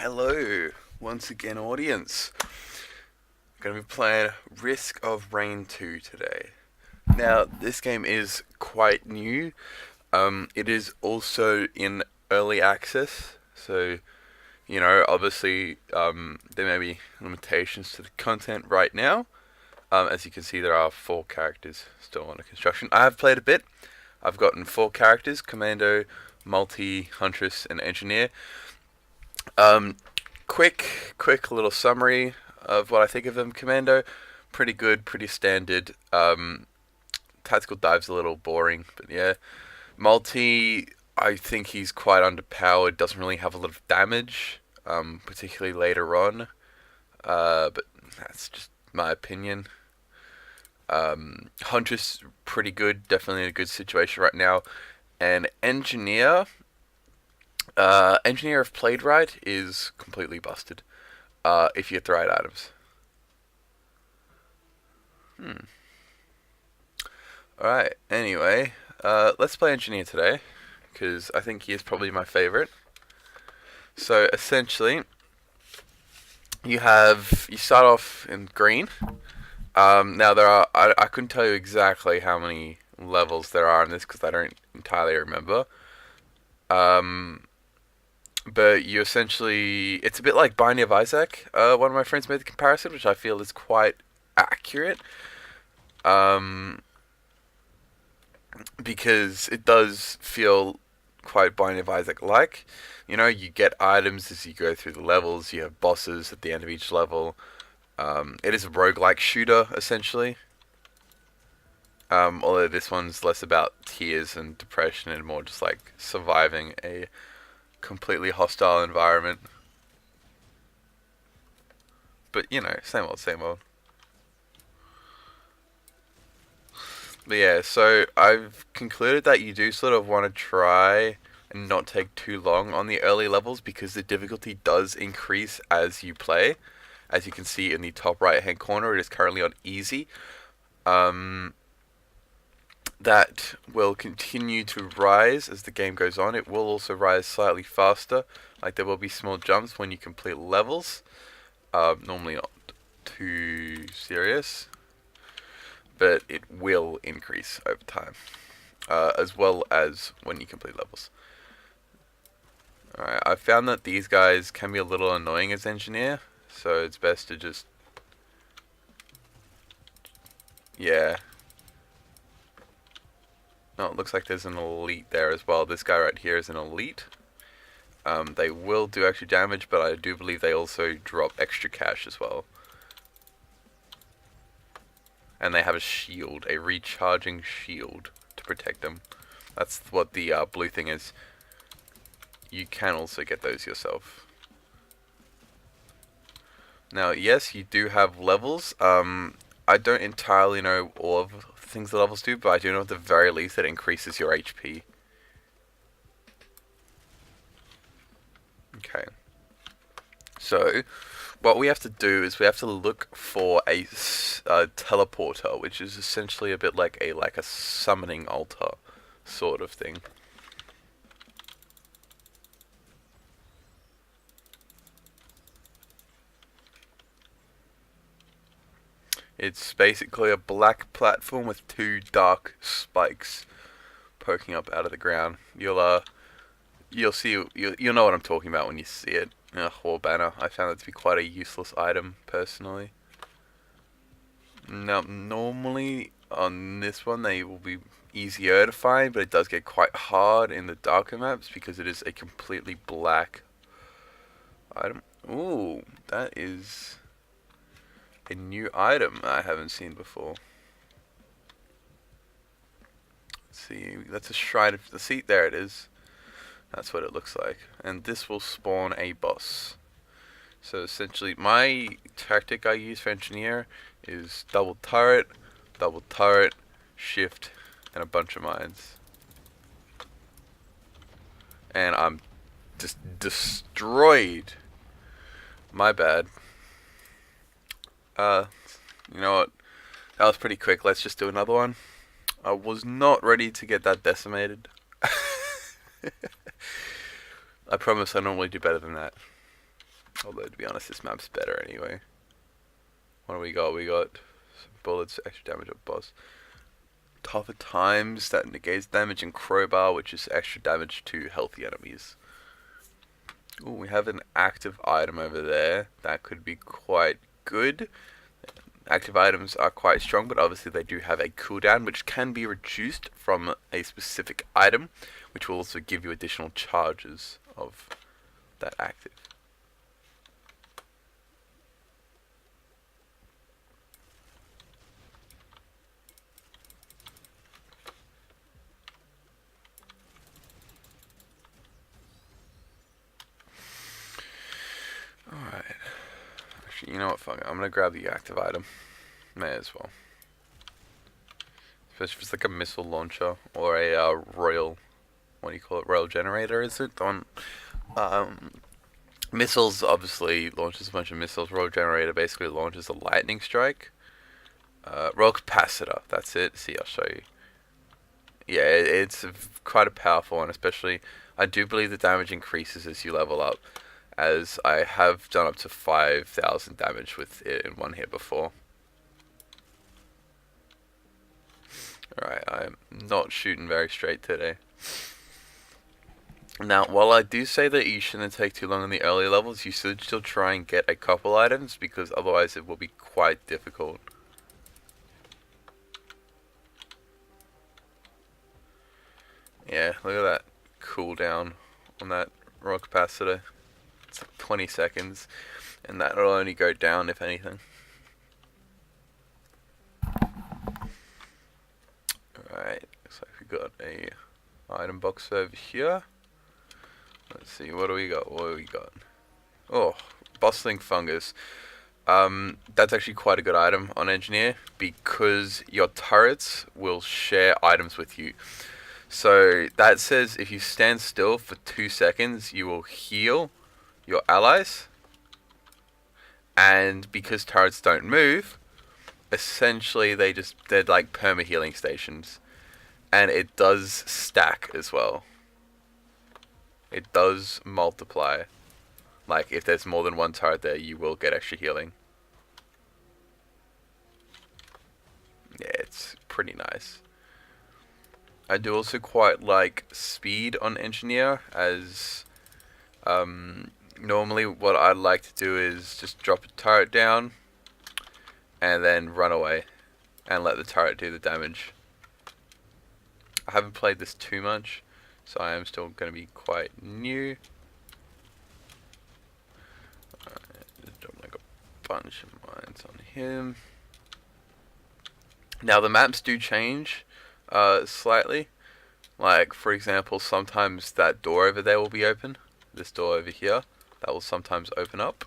Hello, once again, audience. I'm going to be playing Risk of Rain 2 today. Now, this game is quite new. It is also in early access, so obviously, there may be limitations to the content right now. As you can see, there are 4 characters still under construction. I have played a bit. I've gotten 4 characters: Commando, Multi, Huntress, and Engineer. Um, quick little summary of what I think of them. Commando, pretty good, pretty standard. Tactical dive's a little boring, but yeah. Multi, I think he's quite underpowered. Doesn't really have a lot of damage, particularly later on. But that's just my opinion. Huntress, pretty good. Definitely in a good situation right now. And Engineer, Engineer, if played right, is completely busted. If you get the right items. Alright, anyway, let's play Engineer today, because I think he is probably my favorite. So, essentially, you start off in green. Now, I couldn't tell you exactly how many levels there are in this, because I don't entirely remember. But you essentially, it's a bit like Binding of Isaac. One of my friends made the comparison, which I feel is quite accurate. Because it does feel quite Binding of Isaac like. You get items as you go through the levels, you have bosses at the end of each level. It is a roguelike shooter, essentially. Although this one's less about tears and depression and more just like surviving a completely hostile environment. But, same old, same old. But yeah, so I've concluded that you do sort of want to try and not take too long on the early levels because the difficulty does increase as you play. As you can see in the top right hand corner, it is currently on easy. That will continue to rise as the game goes on. It will also rise slightly faster. Like there will be small jumps when you complete levels. Normally not too serious, but it will increase over time, as well as when you complete levels. Alright, I found that these guys can be a little annoying as Engineer, so it's best to just... Yeah. Oh, it looks like there's an elite there as well. This guy right here is an elite. They will do extra damage, but I do believe they also drop extra cash as well. And they have a shield, a recharging shield to protect them. That's what the blue thing is. You can also get those yourself. Now, yes, you do have levels. I don't entirely know all of the things the levels do, but I do know at the very least that it increases your HP. Okay. So, what we have to do is we have to look for a teleporter, which is essentially a bit like a summoning altar sort of thing. It's basically a black platform with 2 dark spikes poking up out of the ground. You'll see, you'll know what I'm talking about when you see it. War banner. I found that to be quite a useless item, personally. Now, normally on this one they will be easier to find, but it does get quite hard in the darker maps because it is a completely black item. Ooh, that is a new item I haven't seen before. Let's see, that's a shrine of the seat. There it is. That's what it looks like. And this will spawn a boss. So essentially, my tactic I use for Engineer is double turret, shift, and a bunch of mines. And I'm just destroyed. My bad. You know what? That was pretty quick. Let's just do another one. I was not ready to get that decimated. I promise I normally do better than that. Although, to be honest, this map's better anyway. What do we got? We got some bullets, extra damage of boss. Tougher times, that negates damage, and crowbar, which is extra damage to healthy enemies. Ooh, we have an active item over there. That could be quite good. Active items are quite strong, but obviously they do have a cooldown, which can be reduced from a specific item, which will also give you additional charges of that active. Alright. Actually, you know what? Fuck it. I'm gonna grab the active item. May as well. Especially if it's like a missile launcher or a royal. What do you call it? Royal generator, is it? The one. Missiles obviously launches a bunch of missiles. Royal generator basically launches a lightning strike. Royal capacitor. That's it. See, I'll show you. Yeah, it's quite a powerful one, especially. I do believe the damage increases as you level up, as I have done up to 5,000 damage with it in one hit before. Alright, I'm not shooting very straight today. Now, while I do say that you shouldn't take too long in the early levels, you should still try and get a couple items, because otherwise it will be quite difficult. Yeah, look at that cooldown on that raw capacitor. It's like 20 seconds, and that will only go down if anything. Alright, looks like we got a item box over here. Let's see, what do we got? What do we got? Oh, bustling fungus. That's actually quite a good item on engineer, because your turrets will share items with you. So that says if you stand still for 2 seconds, you will heal your allies. And because turrets don't move, essentially they're like perma healing stations. And it does stack as well. It does multiply. Like if there's more than one turret there, you will get extra healing. Yeah, it's pretty nice. I do also quite like speed on engineer, as normally what I'd like to do is just drop a turret down and then run away and let the turret do the damage. I haven't played this too much, so I am still going to be quite new. Just drop like a bunch of mines on him. Now the maps do change slightly. Like, for example, sometimes that door over there will be open. This door over here, that will sometimes open up.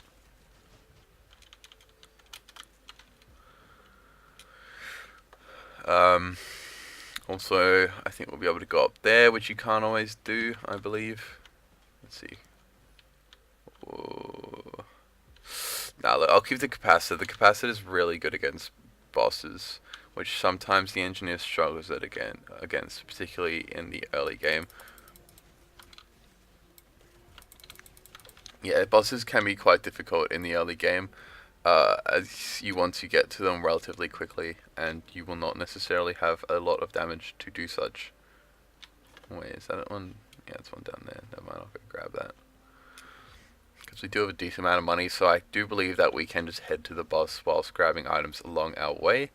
Also, I think we'll be able to go up there, which you can't always do, I believe. Let's see. Whoa. Now, look, I'll keep the capacitor. The capacitor is really good against bosses, which sometimes the engineer struggles against, particularly in the early game. Yeah, bosses can be quite difficult in the early game, as you want to get to them relatively quickly, and you will not necessarily have a lot of damage to do such. Wait, is that one? Yeah, it's one down there. Never mind, I'll go grab that. Because we do have a decent amount of money, so I do believe that we can just head to the boss whilst grabbing items along our way.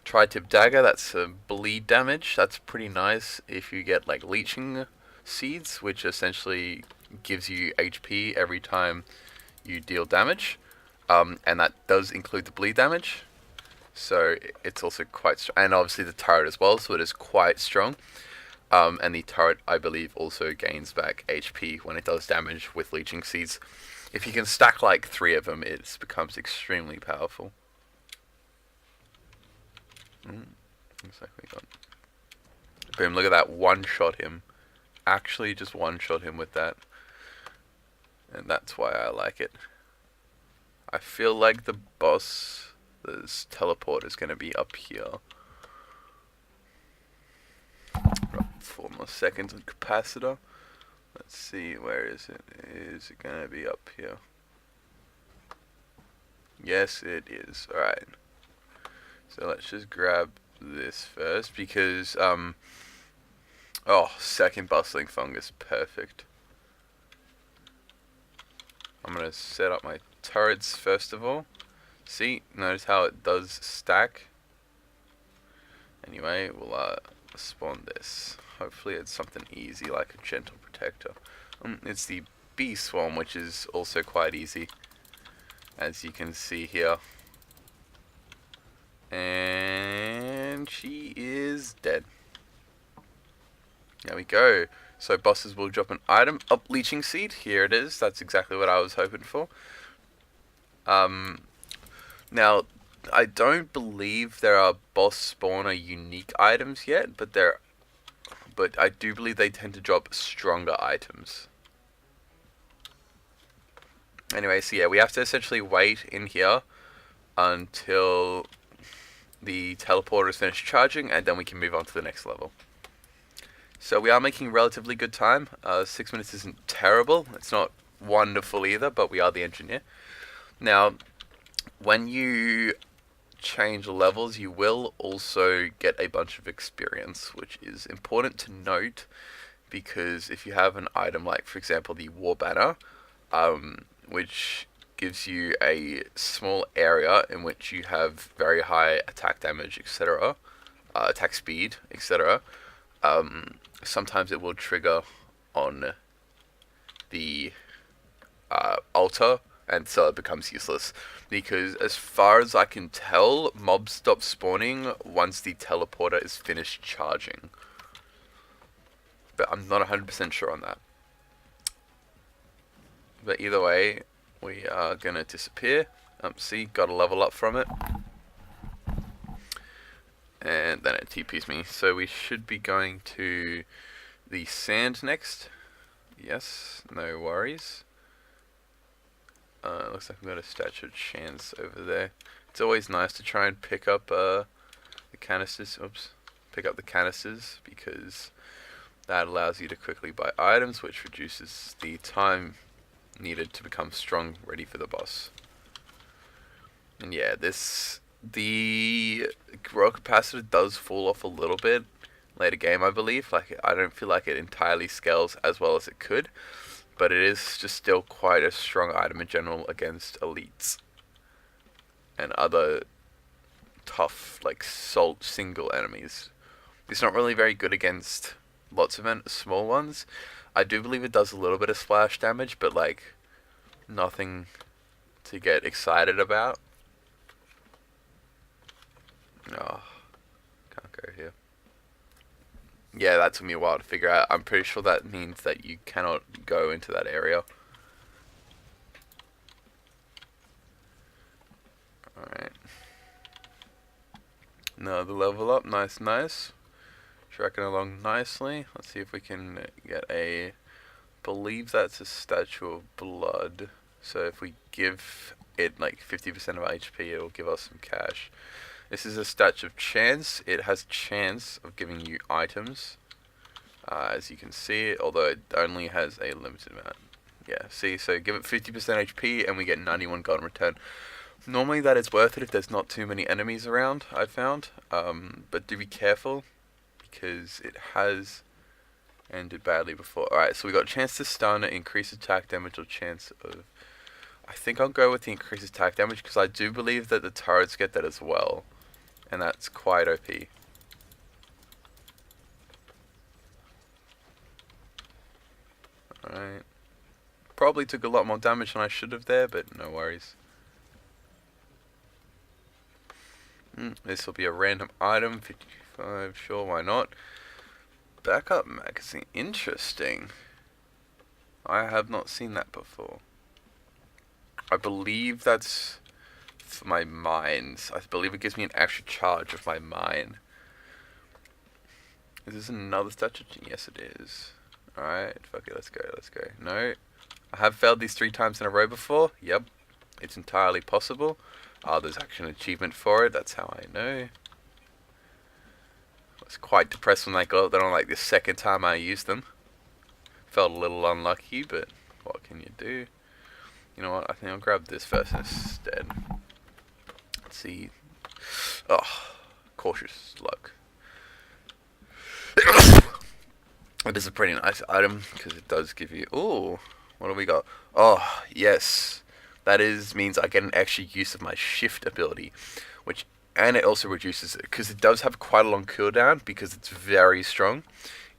Tri-tip dagger, that's bleed damage. That's pretty nice if you get like leeching seeds, which essentially gives you HP every time you deal damage. And that does include the bleed damage. So it's also quite strong. And obviously the turret as well, so it is quite strong. And the turret, I believe, also gains back HP when it does damage with leeching seeds. If you can stack like 3 of them, it becomes extremely powerful. Looks like we got... Boom, look at that, one-shot him. Actually just one-shot him with that. And that's why I like it. I feel like the boss, this teleport, is going to be up here. Right, 4 more seconds on capacitor. Let's see, where is it? Is it going to be up here? Yes, it is. Alright. So let's just grab this first because, oh, second bustling fungus. Perfect. I'm going to set up my turrets first of all. See, notice how it does stack. Anyway, we'll spawn this. Hopefully it's something easy like a gentle protector. It's the bee swarm, which is also quite easy, as you can see here. And she is dead. There we go. So bosses will drop an item. Oh, leeching seed. Here it is. That's exactly what I was hoping for. Now, I don't believe there are boss spawner unique items yet, but I do believe they tend to drop stronger items. Anyway, so yeah, we have to essentially wait in here until the teleporter is finished charging, and then we can move on to the next level. So we are making relatively good time. 6 minutes isn't terrible. It's not wonderful either, but we are the engineer. Now, when you change levels, you will also get a bunch of experience, which is important to note, because if you have an item like, for example, the war banner, which gives you a small area in which you have very high attack damage, etc., attack speed, etc., sometimes it will trigger on the altar, and so it becomes useless. Because as far as I can tell, mobs stop spawning once the teleporter is finished charging. But I'm not 100% sure on that. But either way, we are going to disappear. See, got a level up from it. And then it TPs me. So we should be going to the sand next. Yes, no worries. Looks like I've got a statue of chance over there. It's always nice to try and pick up the canisters. Oops. Pick up the canisters, because that allows you to quickly buy items, which reduces the time needed to become strong, ready for the boss. And yeah, the grow capacitor does fall off a little bit later game, I believe. Like, I don't feel like it entirely scales as well as it could, but it is just still quite a strong item in general against elites and other tough, like, single enemies. It's not really very good against lots of small ones. I do believe it does a little bit of splash damage, but, like, nothing to get excited about. Oh, can't go here. Yeah, that took me a while to figure out. I'm pretty sure that means that you cannot go into that area. Alright. Another level up. Nice, nice. Tracking along nicely. Let's see if we can get a... believe that's a statue of blood. So if we give it like 50% of HP, it will give us some cash. This is a statue of chance. It has a chance of giving you items, as you can see, although it only has a limited amount. Yeah, see, so give it 50% HP and we get 91 gold in return. Normally that is worth it if there's not too many enemies around, I've found. But do be careful, because it has ended badly before. Alright, so we got a chance to stun, increase attack damage, or chance of... I think I'll go with the increased attack damage, because I do believe that the turrets get that as well. And that's quite OP. Alright. Probably took a lot more damage than I should have there, but no worries. This will be a random item, 55, sure, why not? Backup magazine, interesting. I have not seen that before. I believe that's for my mines. I believe it gives me an extra charge of my mine. Is this another statue? Yes, it is. Alright, fuck it, let's go, let's go. No. I have failed these 3 times in a row before. Yep. It's entirely possible. There's actually an achievement for it, that's how I know. I was quite depressed when I got that on like the second time I used them. Felt a little unlucky, but what can you do? You know what, I think I'll grab this first instead. see. Oh, cautious luck. It is a pretty nice item because it does give you. Ooh, what do we got? Oh, yes. That means I get an extra use of my shift ability, and it also reduces it because it does have quite a long cooldown because it's very strong.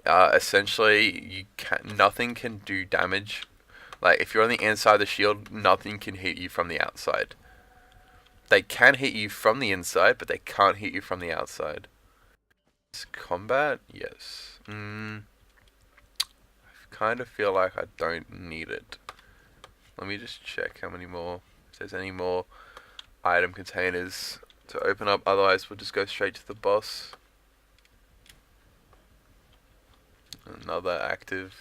Essentially, nothing can do damage. Like if you're on the inside of the shield, nothing can hit you from the outside. They can hit you from the inside, but they can't hit you from the outside. Combat, yes. I kind of feel like I don't need it. Let me just check how many more, if there's any more item containers to open up. Otherwise, we'll just go straight to the boss. Another active.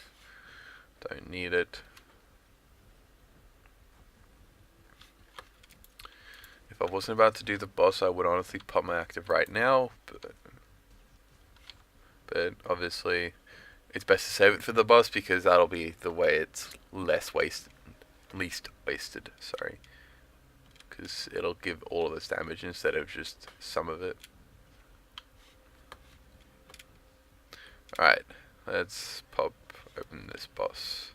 Don't need it. If I wasn't about to do the boss, I would honestly pop my active right now. But obviously, it's best to save it for the boss because that'll be the way it's least wasted. Sorry, because it'll give all of this damage instead of just some of it. Alright, let's open this boss.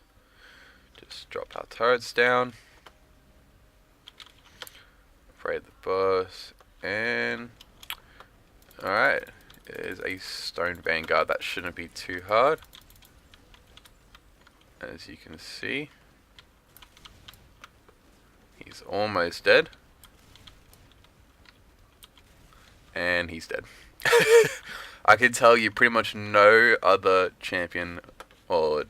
Just drop our turrets down. Pray the boss, and alright, it is a stone vanguard. That shouldn't be too hard. As you can see, he's almost dead. And he's dead. I can tell you pretty much no other champion, or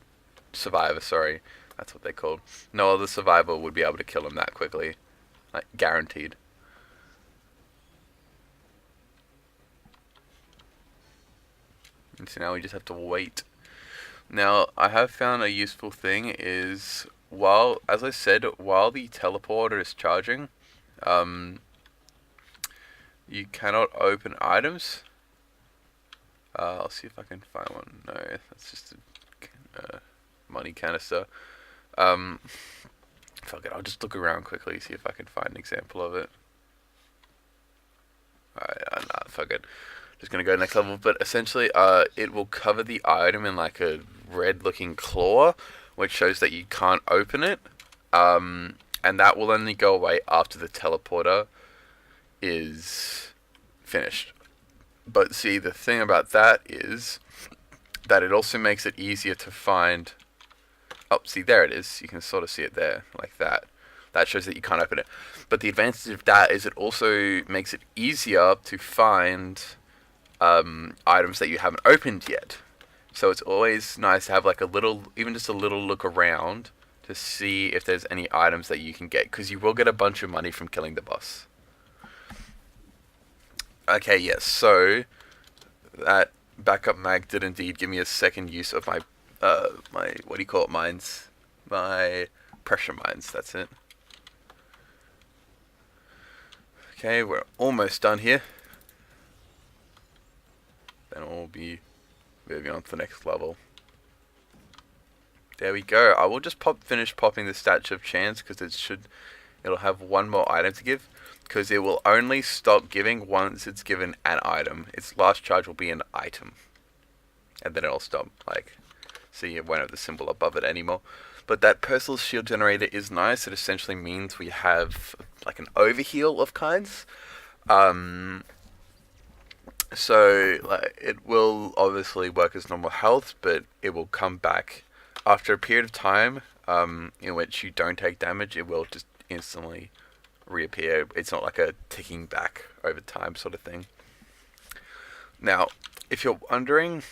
survivor, sorry, that's what they're called. No other survivor would be able to kill him that quickly. Like, guaranteed. And so now we just have to wait. Now, I have found a useful thing is, as I said, while the teleporter is charging, you cannot open items. I'll see if I can find one. No, that's just a money canister. Fuck it, I'll just look around quickly, see if I can find an example of it. Alright, nah, fuck it. Just gonna go next level, but essentially, it will cover the item in like a red-looking claw, which shows that you can't open it. And that will only go away after the teleporter is finished. But see, the thing about that is that it also makes it easier to find. Oh, see, there it is. You can sort of see it there, like that. That shows that you can't open it. But the advantage of that is it also makes it easier to find items that you haven't opened yet. So it's always nice to have like a little, even just a little look around to see if there's any items that you can get, because you will get a bunch of money from killing the boss. Okay, yes, so that backup mag did indeed give me a second use of my, what do you call it, mines? My pressure mines, that's it. Okay, we're almost done here. Then we'll be moving on to the next level. There we go. I will just finish popping the Statue of Chance because it'll have one more item to give. Because it will only stop giving once it's given an item. Its last charge will be an item. And then it'll stop. Like, see, it won't have the symbol above it anymore. But that personal shield generator is nice. It essentially means we have like an overheal of kinds. So like, it will obviously work as normal health, but it will come back after a period of time in which you don't take damage. It will just instantly reappear. It's not like a ticking back over time sort of thing. Now, if you're wondering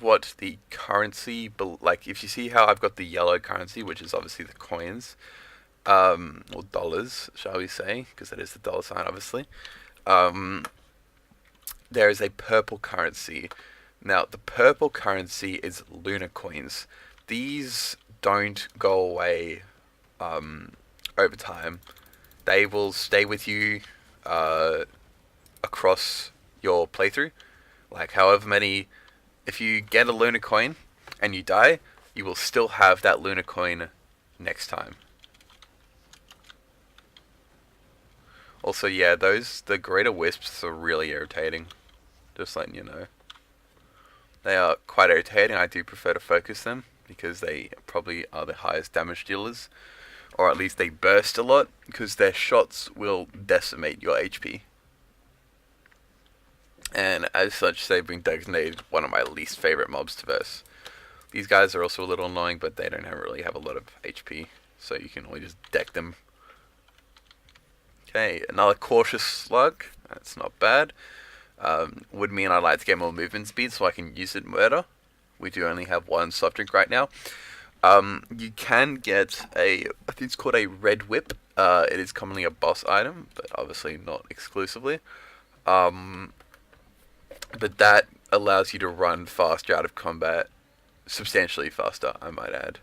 what the currency, like if you see how I've got the yellow currency, which is obviously the coins, or dollars, shall we say, because that is the dollar sign, obviously. There is a purple currency. Now, the purple currency is lunar coins. These don't go away over time. They will stay with you across your playthrough. Like, however many... If you get a lunar coin and you die, you will still have that lunar coin next time. Also, yeah, the greater wisps are really irritating. Just letting you know. They are quite irritating. I do prefer to focus them because they probably are the highest damage dealers. Or at least they burst a lot because their shots will decimate your HP. And as such, they've been designated one of my least favorite mobs to verse. These guys are also a little annoying, but they don't really have a lot of HP, so you can only just deck them. Okay, another cautious slug. That's not bad. Would mean I'd like to get more movement speed so I can use it murder. We do only have one soft drink right now. You can get I think it's called a red whip. It is commonly a boss item, but obviously not exclusively. But that allows you to run faster out of combat. Substantially faster, I might add.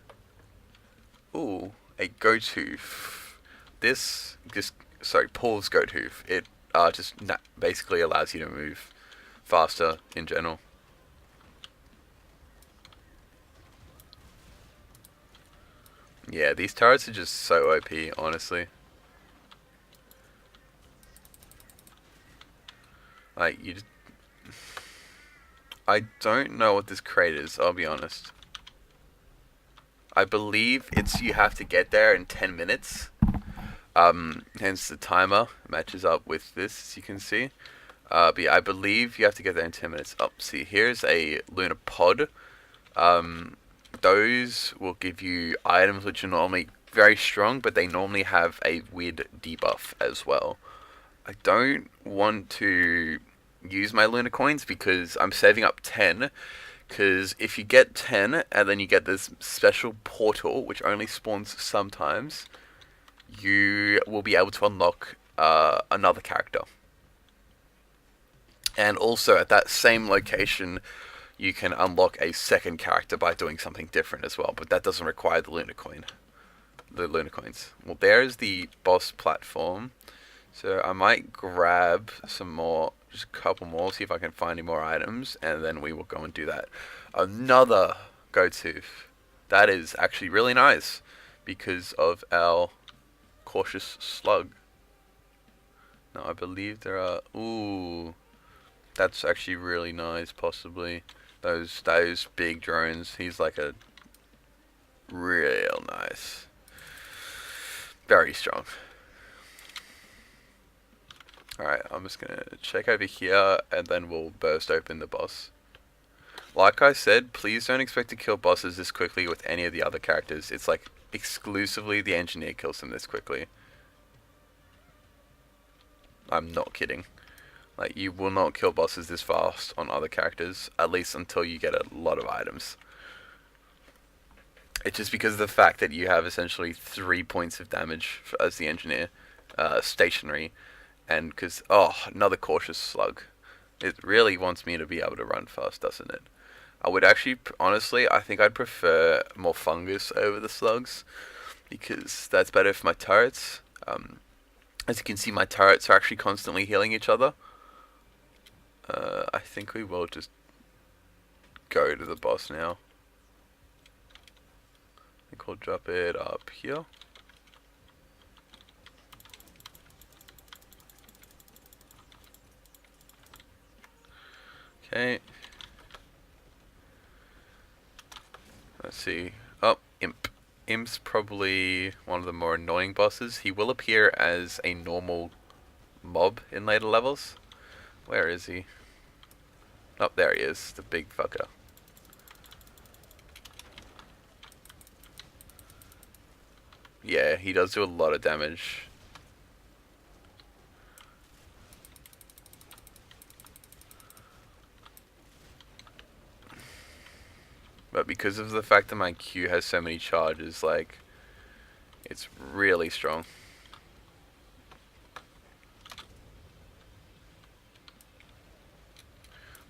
Ooh, a goat hoof. Paul's goat hoof. It just basically allows you to move faster in general. Yeah, these turrets are just so OP, honestly. Like, I don't know what this crate is, I'll be honest. I believe you have to get there in 10 minutes. Hence the timer matches up with this, as you can see. But yeah, I believe you have to get there in 10 minutes. See, here's a lunar pod. Those will give you items which are normally very strong, but they normally have a weird debuff as well. I don't want to use my lunar coins because I'm saving up 10. Because if you get 10 and then you get this special portal which only spawns sometimes, you will be able to unlock another character. And also at that same location, you can unlock a second character by doing something different as well, but that doesn't require the lunar coins. Well, there's the boss platform. So I might grab some more, just a couple more, see if I can find any more items, and then we will go and do that. Another goat's hoof. That is actually really nice because of our cautious slug. Now I believe there are, ooh, that's actually really nice, possibly. Those big drones, he's like a real nice. Very strong. Alright, I'm just gonna check over here and then we'll burst open the boss. Like I said, please don't expect to kill bosses this quickly with any of the other characters. It's like exclusively the engineer kills them this quickly. I'm not kidding. Like, you will not kill bosses this fast on other characters, at least until you get a lot of items. It's just because of the fact that you have essentially 3 points of damage as the engineer, stationary, and because, another cautious slug. It really wants me to be able to run fast, doesn't it? I would actually, honestly, I think I'd prefer more fungus over the slugs, because that's better for my turrets. As you can see, my turrets are actually constantly healing each other. I think we will just go to the boss now. I think we'll drop it up here. Okay. Let's see. Oh, Imp. Imp's probably one of the more annoying bosses. He will appear as a normal mob in later levels. Where is he? Oh, there he is, the big fucker. Yeah, he does do a lot of damage. But because of the fact that my Q has so many charges, like, it's really strong.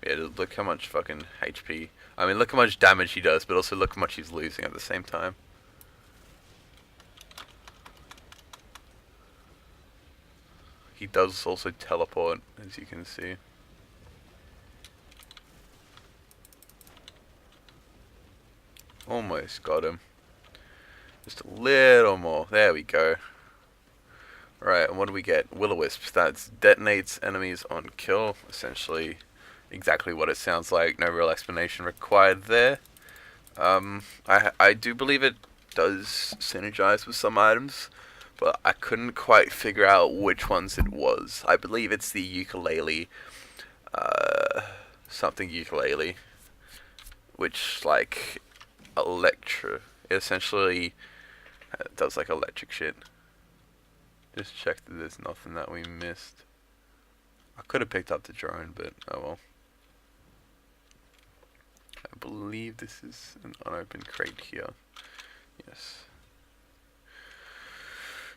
Yeah, look how much fucking HP. I mean, look how much damage he does, but also look how much he's losing at the same time. He does also teleport, as you can see. Almost got him. Just a little more. There we go. Right, and what do we get? Will-o-wisp. That detonates enemies on kill. Essentially, exactly what it sounds like. No real explanation required there. I do believe it does synergize with some items, but I couldn't quite figure out which ones it was. I believe it's the ukulele, something ukulele, which like it essentially does like electric shit. Just check that there's nothing that we missed. I could have picked up the drone, but oh well. I believe this is an unopened crate here. Yes.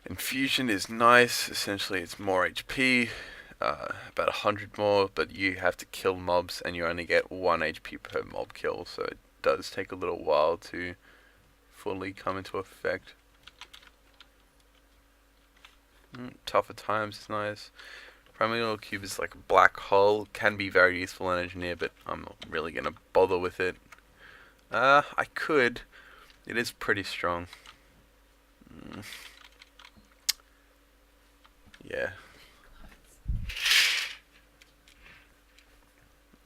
Infusion is nice. Essentially, it's more HP, about 100 more, but you have to kill mobs, and you only get 1 HP per mob kill, so it does take a little while to fully come into effect. Tougher times is nice. Primordial Cube is like a black hole, can be very useful in Engineer, but I'm not really gonna bother with it. I could. It is pretty strong. Yeah.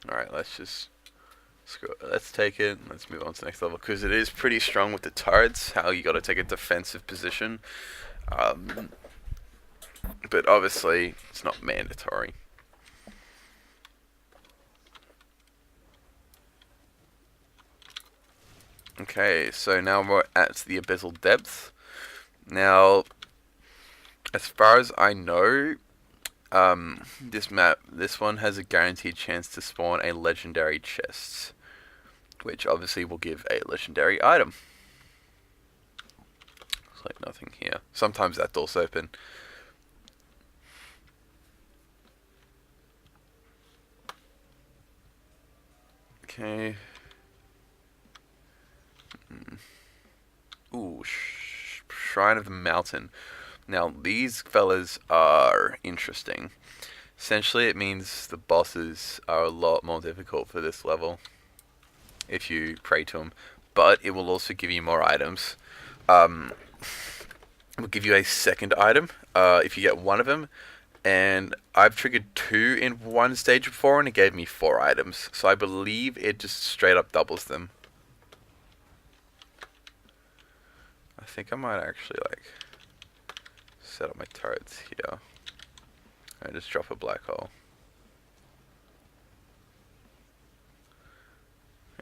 Alright, let's take it. Let's move on to the next level, because it is pretty strong with the turrets, how you gotta take a defensive position. But obviously, it's not mandatory. Okay, so now we're at the Abyssal Depth. Now, as far as I know, this one has a guaranteed chance to spawn a legendary chest, which obviously will give a legendary item. Looks like nothing here. Sometimes that door's open. Okay. Ooh, Shrine of the Mountain. Now, these fellas are interesting. Essentially, it means the bosses are a lot more difficult for this level if you pray to them. But it will also give you more items. It will give you a second item if you get one of them. And I've triggered 2 in one stage before, and it gave me 4 items. So I believe it just straight up doubles them. I think I might actually like set up my turrets here and just drop a black hole.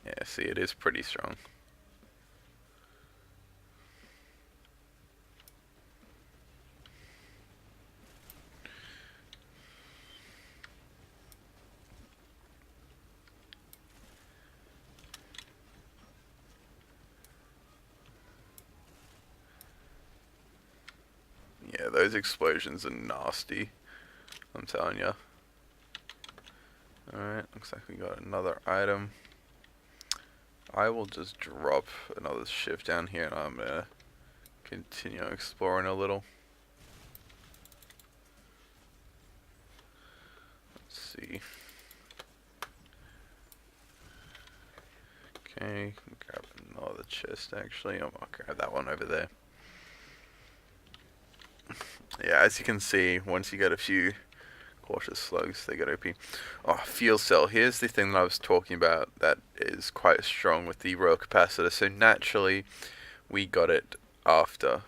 Yeah, see, it is pretty strong. Yeah, those explosions are nasty, I'm telling ya. Alright, looks like we got another item. I will just drop another shift down here, and I'm gonna continue exploring a little. Let's see. Okay, grab another chest actually. I'll grab that one over there. Yeah, as you can see, once you get a few cautious slugs, they get OP. Oh, fuel cell. Here's the thing that I was talking about that is quite strong with the royal capacitor. So naturally, we got it after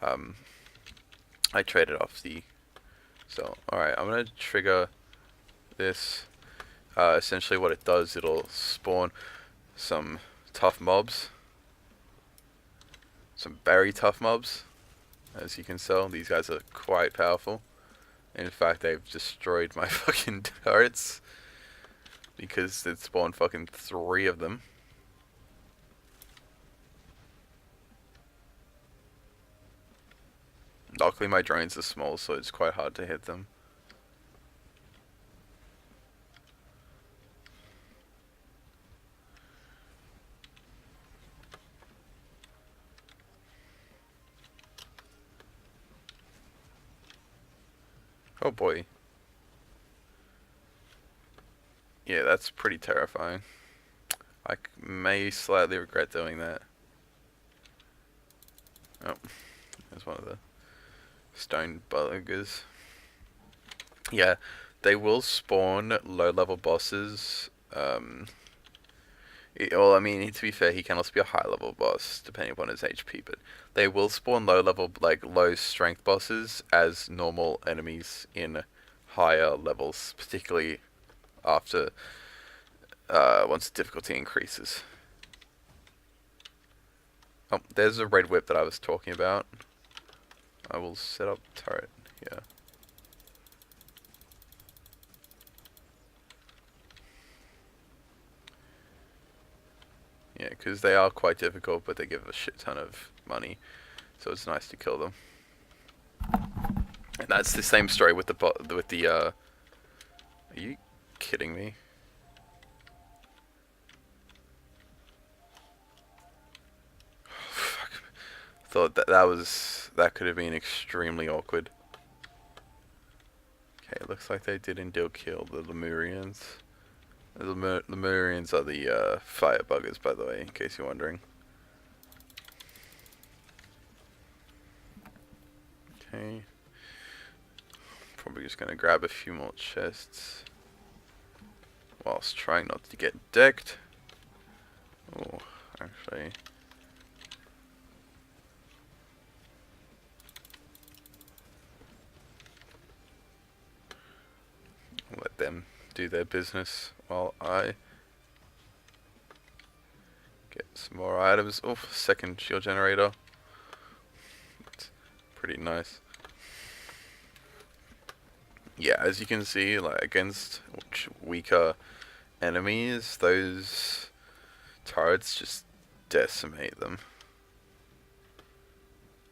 I traded off the cell. Alright, I'm going to trigger this. Essentially what it does, it'll spawn some tough mobs. Some very tough mobs. As you can tell, these guys are quite powerful. In fact, they've destroyed my fucking turrets because it spawned fucking 3 of them. Luckily my drones are small, so it's quite hard to hit them. Oh boy. Yeah, that's pretty terrifying. I may slightly regret doing that. Oh, there's one of the stone buggers. Yeah, they will spawn low level bosses. Well, I mean, to be fair, he can also be a high level boss depending upon his HP. But they will spawn low level, like low strength bosses as normal enemies in higher levels, particularly after once difficulty increases. Oh, there's a red whip that I was talking about. I will set up turret here. Yeah, because they are quite difficult, but they give a shit ton of money, so it's nice to kill them. And that's the same story with the. Are you kidding me? Fuck. Thought that could have been extremely awkward. Okay, looks like they did indeed kill the Lemurians. The Lemurians are the fire buggers, by the way, in case you're wondering. Okay. Probably just gonna grab a few more chests whilst trying not to get decked. Oh, actually. Let them do their business while I get some more items. Oh, second shield generator. That's pretty nice. Yeah, as you can see, like against weaker enemies, those turrets just decimate them.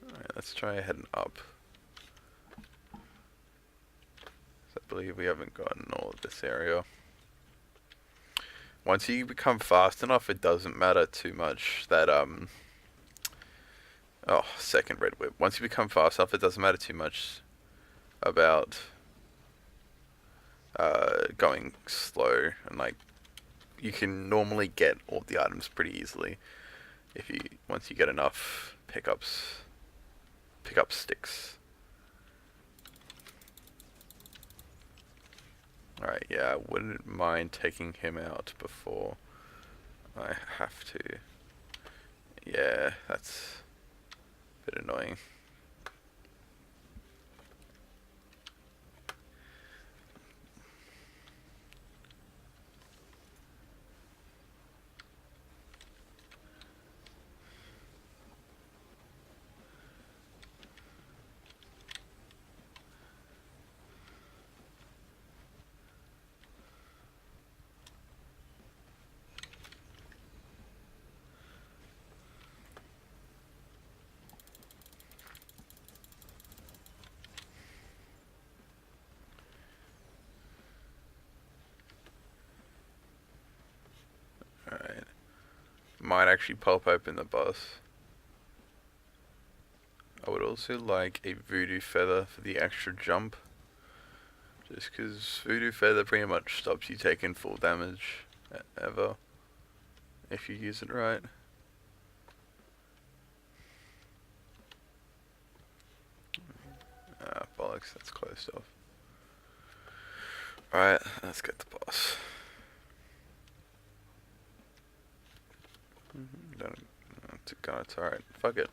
Alright, let's try heading up. I believe we haven't gotten all of this area. Once you become fast enough, it doesn't matter too much that oh, second red whip. Once you become fast enough, it doesn't matter too much about going slow, and like you can normally get all the items pretty easily if you once you get enough pick up sticks. Alright, yeah, I wouldn't mind taking him out before I have to. Yeah, that's a bit annoying. Alright. Might actually pop open the boss. I would also like a voodoo feather for the extra jump. Just because voodoo feather pretty much stops you taking full damage ever if you use it right. Ah, bollocks, that's closed off. Alright, let's get the boss. It's alright, fuck it.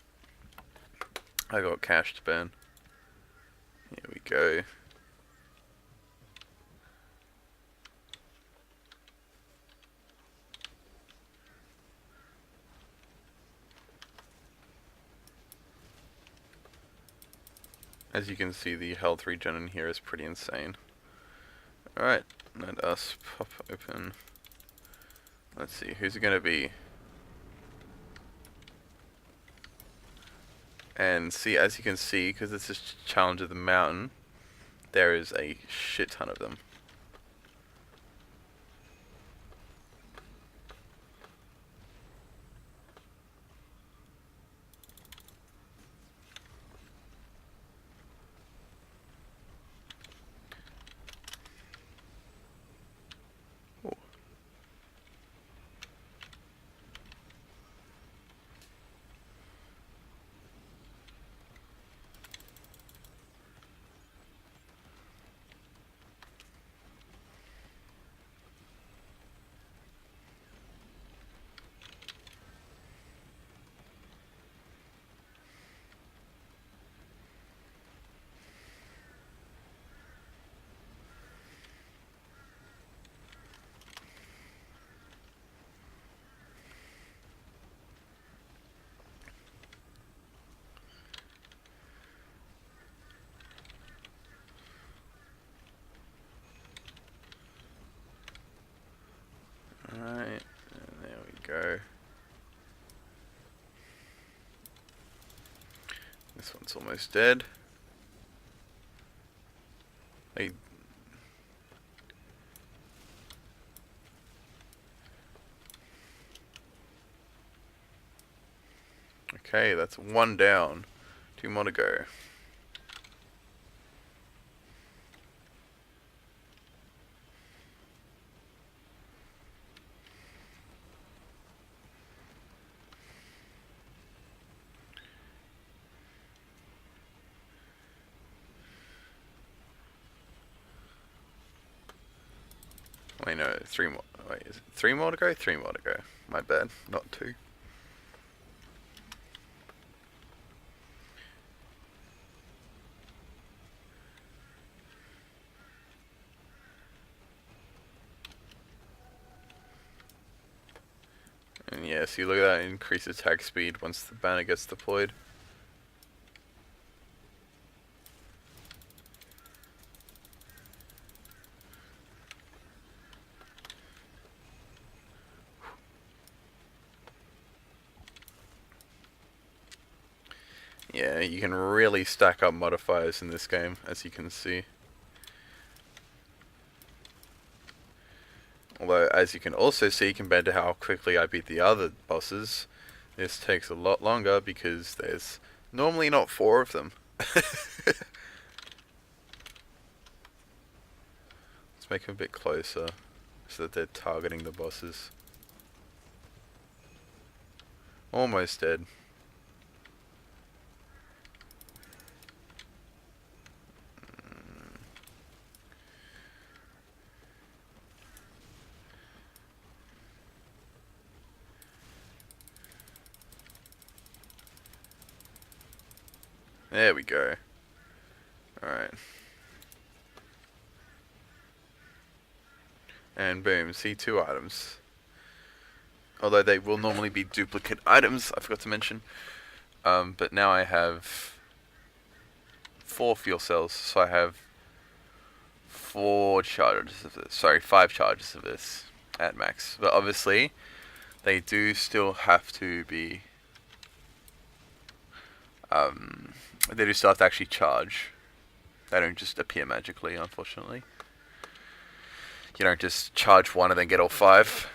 I got cash to burn. Here we go. As you can see, the health regen in here is pretty insane. Alright, let us pop open. Let's see, who's it gonna be? And see, as you can see, because it's a challenge of the mountain, there is a shit ton of them. This one's almost dead. Hey. Okay, that's one down. 2 more to go. Wait, no, 3 more. Wait, is it 3 more to go? 3 more to go. My bad, not 2. And yeah, see, look at that, increased attack speed once the banner gets deployed. Yeah, you can really stack up modifiers in this game, as you can see. Although, as you can also see, compared to how quickly I beat the other bosses, this takes a lot longer because there's normally not 4 of them. Let's make them a bit closer so that they're targeting the bosses. Almost dead. There we go. Alright. And boom, see 2 items. Although they will normally be duplicate items, I forgot to mention. But now I have 4 fuel cells, so I have 4 charges of this. Sorry, 5 charges of this at max. But obviously, they do still have to be... they do still have to actually charge. They don't just appear magically, unfortunately. You don't just charge 1 and then get all 5.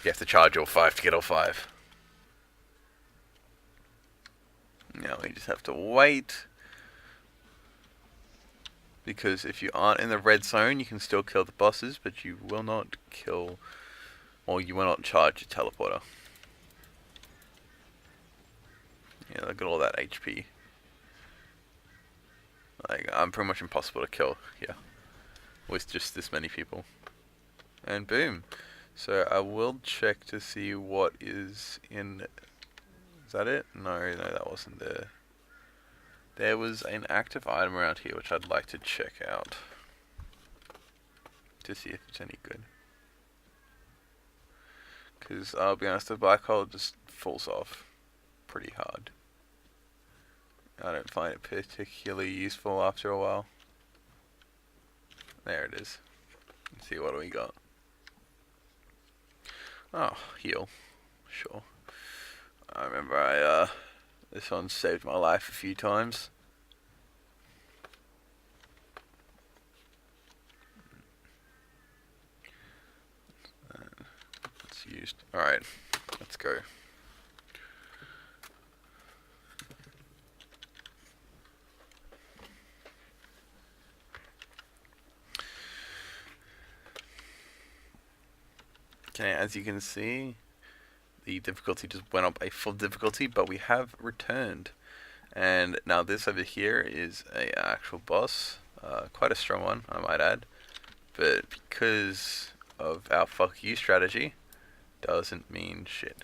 You have to charge all 5 to get all 5. Now we just have to wait. Because if you aren't in the red zone, you can still kill the bosses, but you will not kill... or you will not charge your teleporter. Yeah, look at all that HP. Like, I'm pretty much impossible to kill here. With just this many people. And boom. So I will check to see what is in... Is that it? No, that wasn't there. There was an active item around here which I'd like to check out. To see if it's any good. Because I'll be honest, the black hole just falls off pretty hard. I don't find it particularly useful after a while. There it is. Let's see, what do we got? Oh, heal. Sure. I remember this one saved my life a few times. It's used. Alright, let's go. Okay, as you can see, the difficulty just went up a full difficulty, but we have returned. And now this over here is a actual boss, quite a strong one, I might add. But because of our fuck you strategy, doesn't mean shit.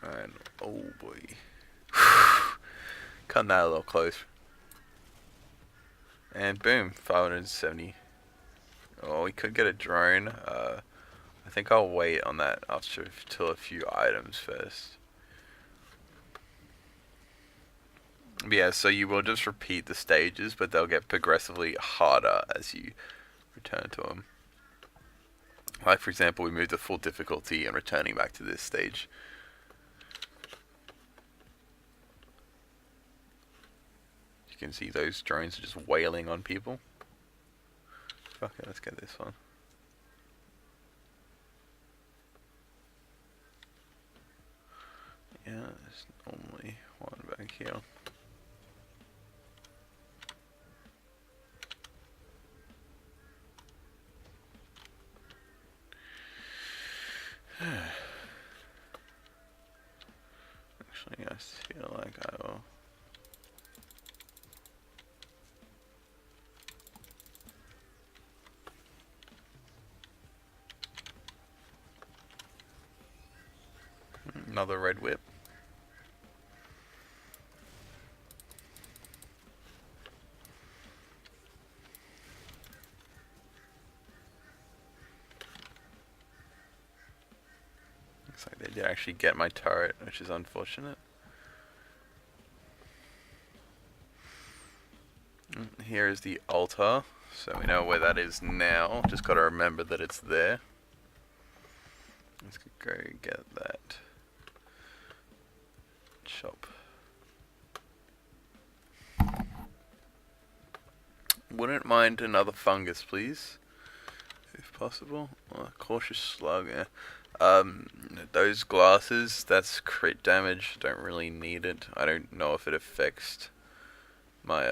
And oh boy, cutting that a little close. And boom, 570. Oh, we could get a drone. I think I'll wait on that after till a few items first. Yeah, so you will just repeat the stages, but they'll get progressively harder as you return to them. Like, for example, we moved to full difficulty and returning back to this stage. You can see those drones are just wailing on people. Fuck it, let's get this one. Yeah, there's normally one back here. Actually, I feel like I will. Another red whip. Looks like they did actually get my turret, which is unfortunate. Here is the altar, so we know where that is now. Just gotta remember that it's there. Let's go get that shop. Wouldn't mind another fungus, please, if possible. Oh, cautious slug. Yeah. Those glasses, that's crit damage. Don't really need it. I don't know if it affects my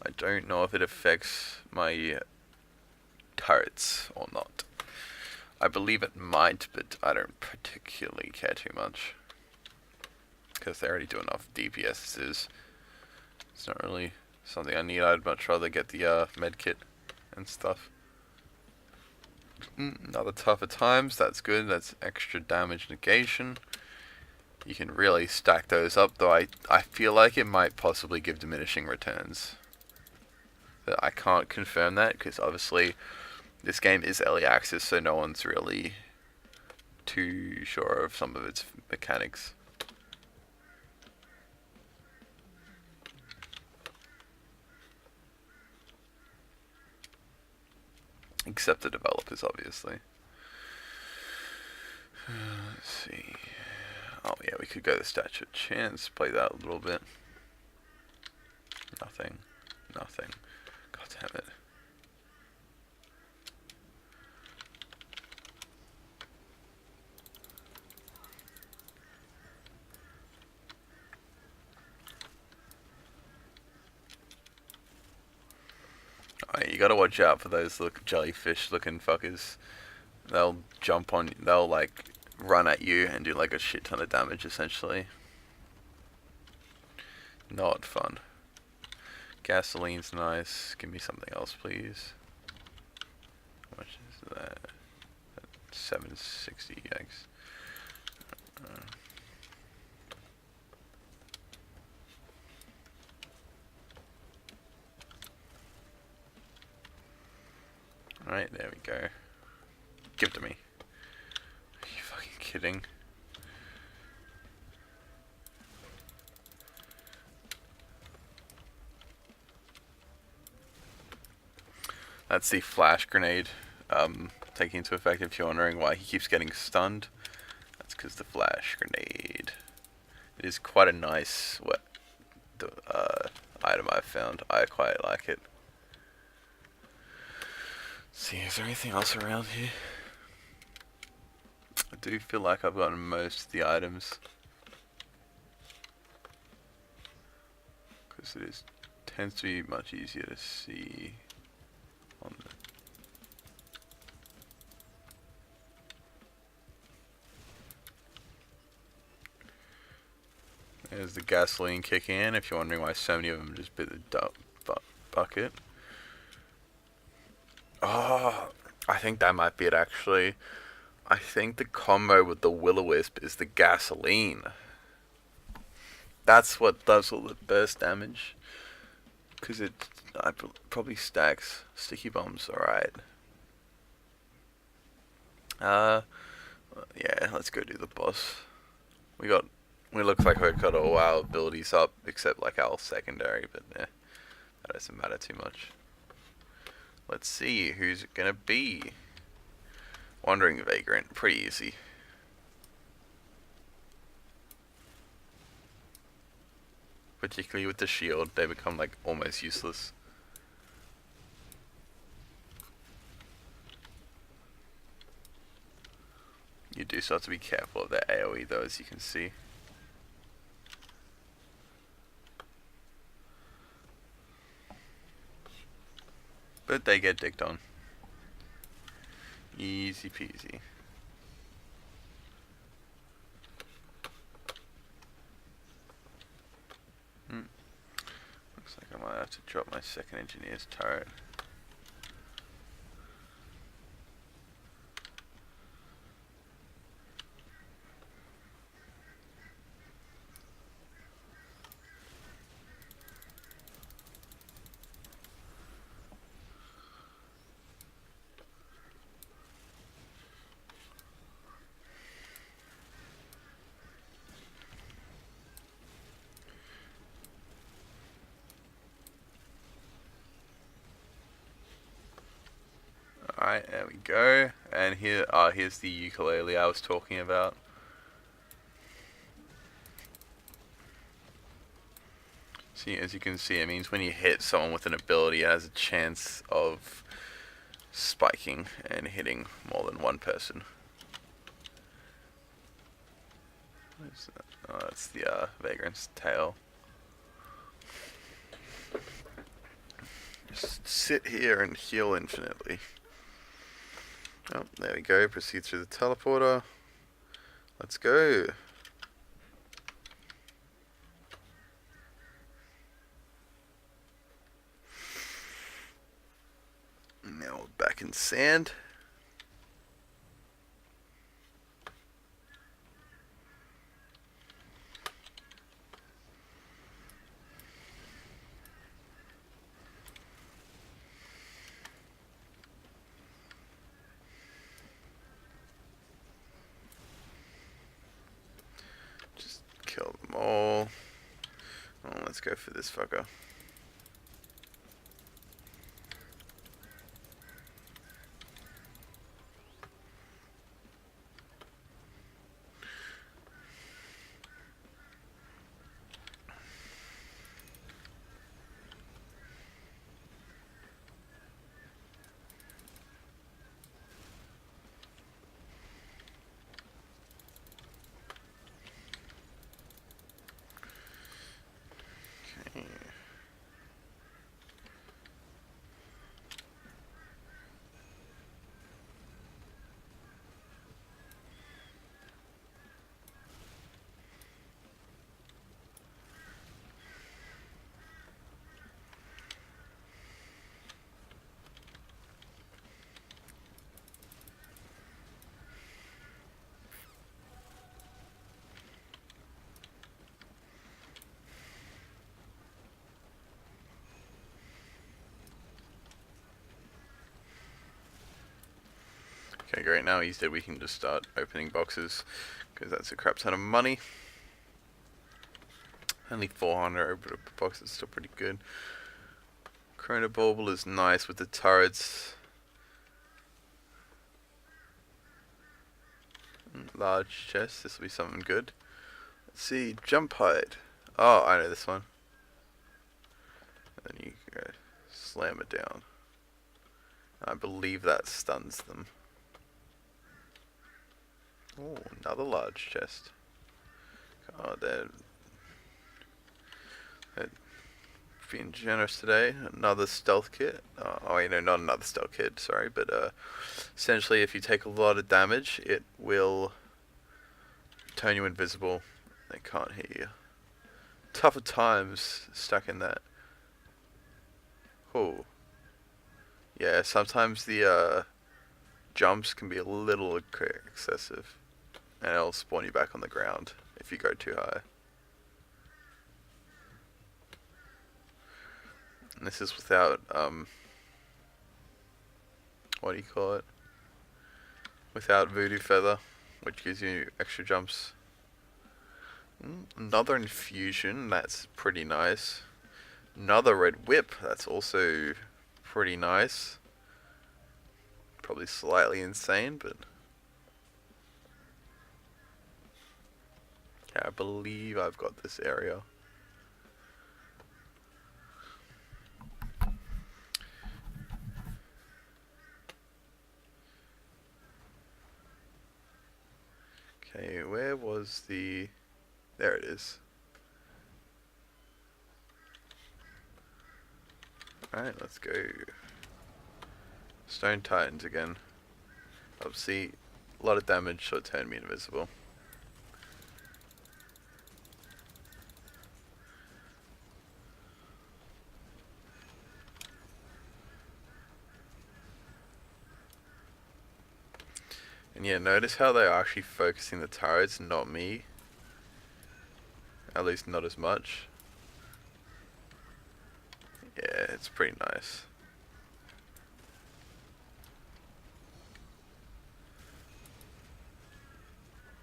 I don't know if it affects my turrets or not. I believe it might, but I don't particularly care too much, because they already do enough DPSs. It's not really something I need. I'd much rather get the med kit and stuff. Another tougher times, that's good. That's extra damage negation. You can really stack those up, though I feel like it might possibly give diminishing returns. But I can't confirm that, because obviously this game is early access, so no one's really too sure of some of its mechanics. Except the developers, obviously. Let's see. Oh yeah, we could go to Statue of Chance, play that a little bit. Nothing. Nothing. God damn it. You gotta watch out for those jellyfish looking fuckers. They'll jump on, they'll like run at you and do like a shit ton of damage essentially. Not fun. Gasoline's nice. Give me something else, please. How much is that? 760, yikes. Alright, there we go. Give it to me. Are you fucking kidding? That's the flash grenade taking into effect. If you're wondering why he keeps getting stunned, that's because the flash grenade. It is quite a nice item I've found. I quite like it. Let's see, is there anything else around here? I do feel like I've gotten most of the items, because it tends to be much easier to see on the There's the gasoline kicking in, if you're wondering why so many of them just bit the bucket. Oh, I think that might be it actually. I think the combo with the will-o-wisp is the gasoline. That's what does all the burst damage. Because it probably stacks. Sticky bombs, alright. Yeah, let's go do the boss. We got We look like we've got all our abilities up, except like our secondary, but yeah, that doesn't matter too much. Let's see who's it gonna be. Wandering Vagrant, pretty easy. Particularly with the shield, they become like almost useless. You do still have to be careful of that AoE though, as you can see. But they get dicked on. Easy peasy. Looks like I might have to drop my second engineer's turret. Alright, there we go. And here's the ukulele I was talking about. See, as you can see, it means when you hit someone with an ability, it has a chance of spiking and hitting more than one person. What is that? Oh, that's the Vagrant's tail. Just sit here and heal infinitely. Oh, there we go. Proceed through the teleporter. Let's go. Now we're back in sand. Just kill them all. Oh, let's go for this fucker. Okay. Okay, great. Now he's dead, we can just start opening boxes, because that's a crap ton of money. Only 400 open boxes, still pretty good. Chrono Bauble is nice with the turrets. Large chest, this will be something good. Let's see, jump height. Oh, I know this one. And then you go slam it down. I believe that stuns them. Oh, another large chest. Oh, they're being generous today. Another stealth kit. Oh, you know, not another stealth kit, sorry. But essentially, if you take a lot of damage, it will turn you invisible. They can't hit you. Tougher times stuck in that. Oh. Yeah, sometimes the jumps can be a little excessive. And it'll spawn you back on the ground if you go too high. And this is without, what do you call it? Without Voodoo Feather, which gives you extra jumps. Another infusion, that's pretty nice. Another red whip, that's also pretty nice. Probably slightly insane, but... Okay, I believe I've got this area. Okay, where was the... There it is. Alright, let's go. Stone Titans again. Obviously, a lot of damage, so it turned me invisible. And yeah, notice how they're actually focusing the turrets, not me. At least not as much. Yeah, it's pretty nice.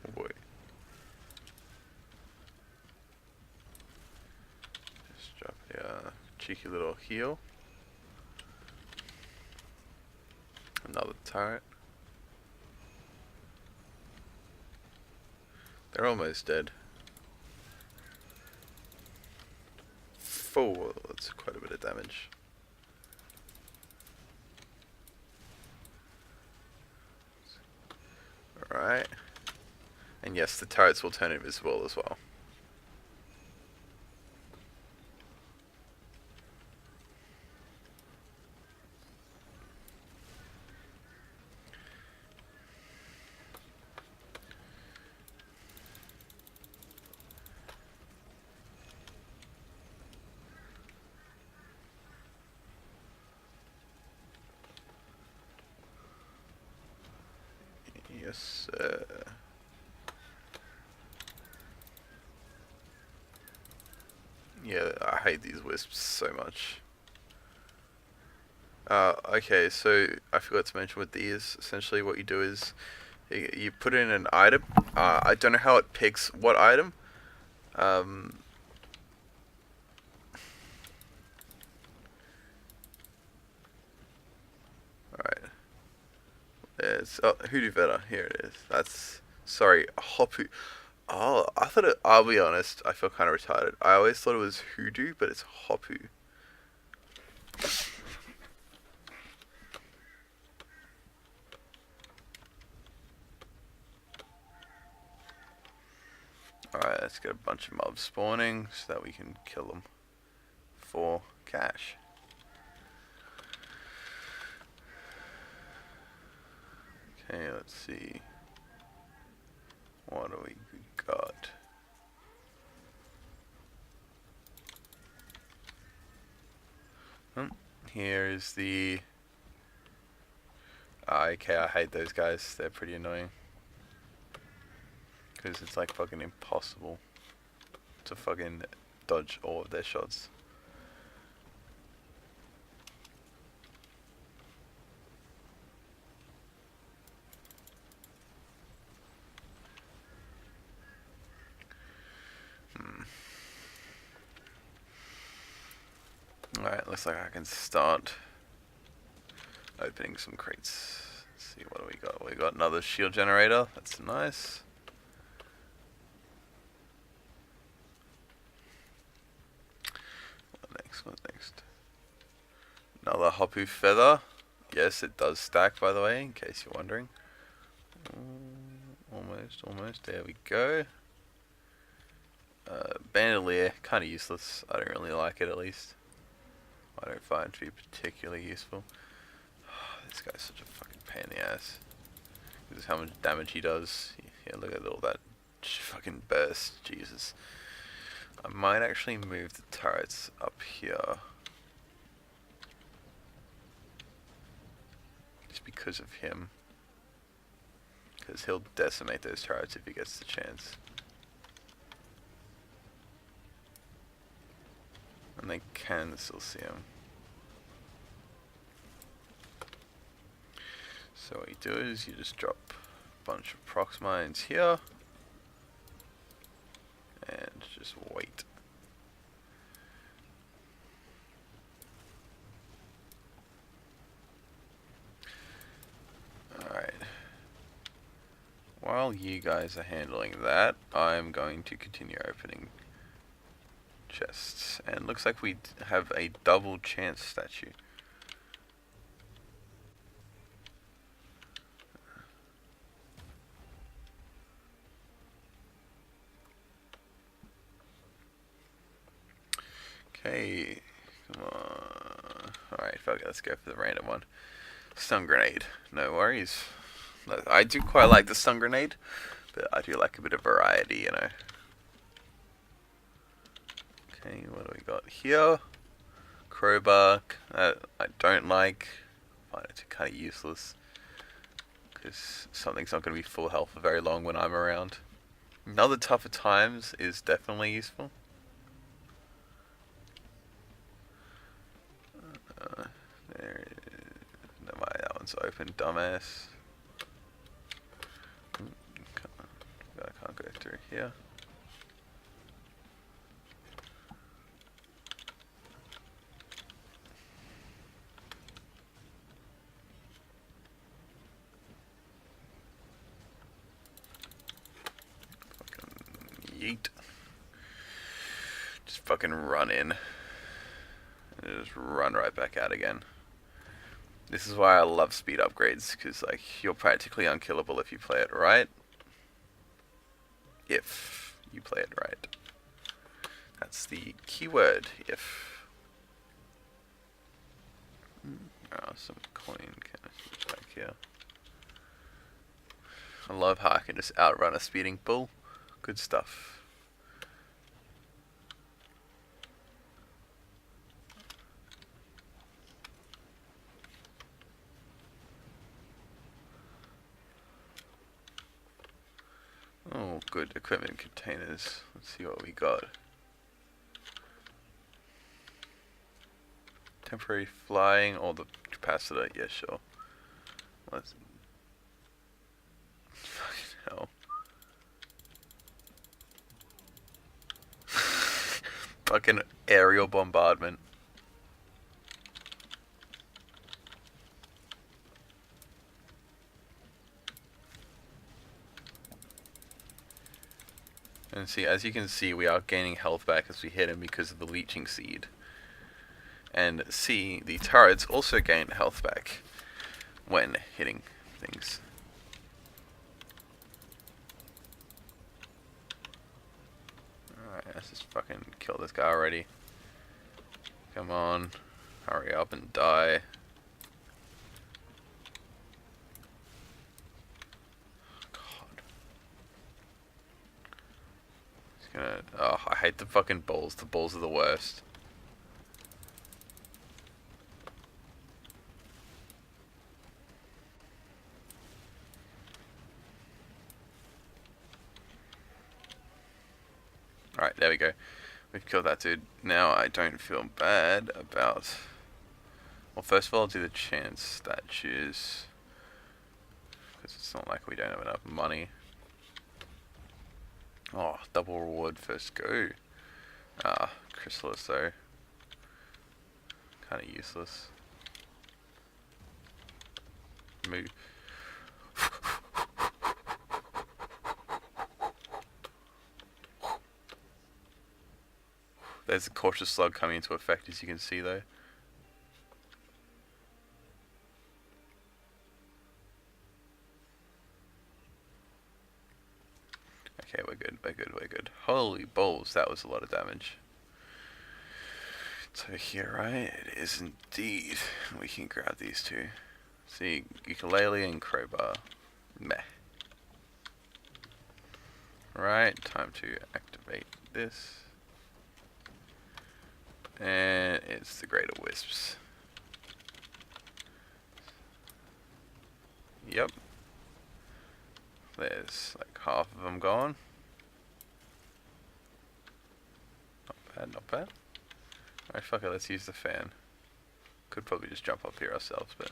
Oh boy. Just drop a cheeky little heal. Another turret. They're almost dead. Oh, that's quite a bit of damage. Alright. And yes, the turrets will turn invisible as well. Yes, yeah, I hate these wisps so much. Okay, so I forgot to mention with these, essentially what you do is you put in an item. I don't know how it picks what item. Alright. It's Hoodoo Veta. Here it is. That's sorry, Hopu. Oh, I thought it. I'll be honest. I feel kind of retarded. I always thought it was Hoodoo, but it's Hopu. Alright, let's get a bunch of mobs spawning so that we can kill them for cash. Okay, let's see. What do we got? Here is the... okay, I hate those guys. They're pretty annoying. Because it's like fucking impossible to fucking dodge all of their shots. Alright, looks like I can start opening some crates. Let's see, what do we got? We got another shield generator. That's nice. What's next? Another Hopu feather. Yes, it does stack, by the way, in case you're wondering. Almost. There we go. Bandolier, kind of useless. I don't really like it, at least. I don't find it to be particularly useful. This guy's such a fucking pain in the ass. This is how much damage he does. Yeah, look at all that fucking burst. Jesus. I might actually move the turrets up here. Just because of him. Because he'll decimate those turrets if he gets the chance. And they can still see him. So what you do is you just drop a bunch of prox mines here. just wait. Alright. While you guys are handling that, I'm going to continue opening chests. And looks like we have a double chance statue. Okay, come on. Alright, fuck it, let's go for the random one. Stun grenade, no worries. I do quite like the stun grenade, but I do like a bit of variety, you know. Okay, what do we got here? Crowbar, I don't like. I find it kind of useless, because something's not going to be full health for very long when I'm around. Another tougher times is definitely useful. There it is. Never mind, that one's open, dumbass. I can't go through here. Fucking yeet. Just fucking run in. And just run right back out again. This is why I love speed upgrades, because like you're practically unkillable if you play it right. If you play it right. That's the keyword, if. Oh, some coin canisters back here. I love how I can just outrun a speeding bull. Good stuff. Oh, good equipment containers. Let's see what we got. Temporary flying or the capacitor? Yeah, sure. Let's. Fucking hell. Fucking aerial bombardment. And see, as you can see, we are gaining health back as we hit him because of the leeching seed. And see, the turrets also gain health back when hitting things. Alright, let's just fucking kill this guy already. Come on, hurry up and die. Oh, I hate the fucking balls. The balls are the worst. Alright, there we go. We've killed that dude. Now I don't feel bad about... Well, first of all, I'll do the chance statues. Because it's not like we don't have enough money. Oh, double reward first go. Ah, chrysalis though. Kinda useless. Move. There's a cautious slug coming into effect, as you can see though. Okay, we're good, we're good, we're good. Holy balls, that was a lot of damage. It's over here, right? It is indeed. We can grab these two. See, ukulele and crowbar. Meh. Right, time to activate this. And it's the greater wisps. Yep. There's like half of them gone. Not bad, not bad. Alright, fuck it, let's use the fan. Could probably just jump up here ourselves, but...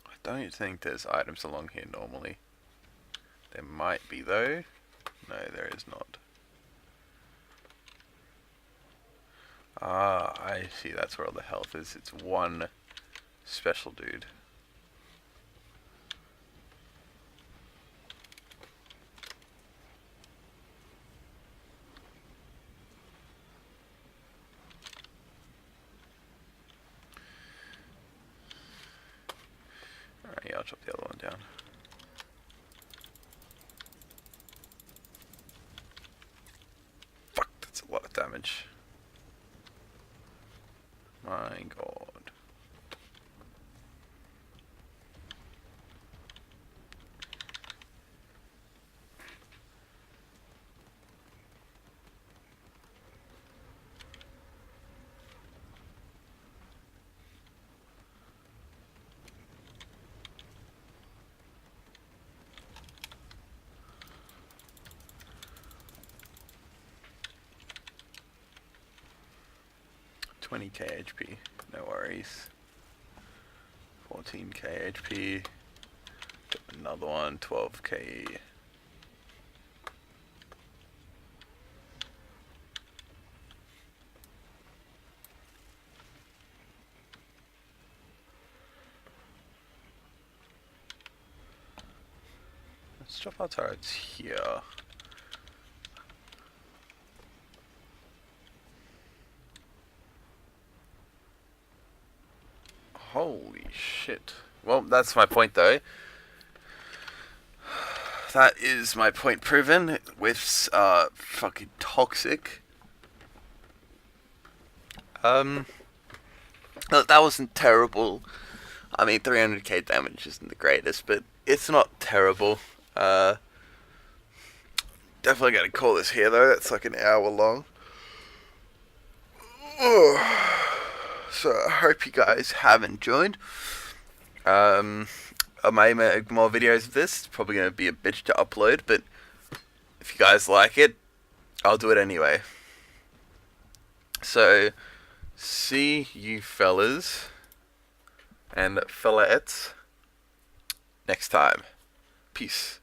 I don't think there's items along here normally. There might be though. No, there is not. Ah, I see, that's where all the health is. It's one special dude. Alright, yeah, I'll chop the other one down. Fuck, that's a lot of damage. My god. $20k HP, no worries. 14k HP. Another one, 12k. Let's drop our turrets here. Holy shit. Well, that's my point though. That is my point proven with fucking toxic. Look, that wasn't terrible. I mean, 300k damage isn't the greatest, but it's not terrible. Definitely gonna call this here though. That's like an hour long. So I hope you guys have enjoyed. I may make more videos of this. It's probably going to be a bitch to upload, but if you guys like it, I'll do it anyway. So, see you fellas and fellaettes next time. Peace.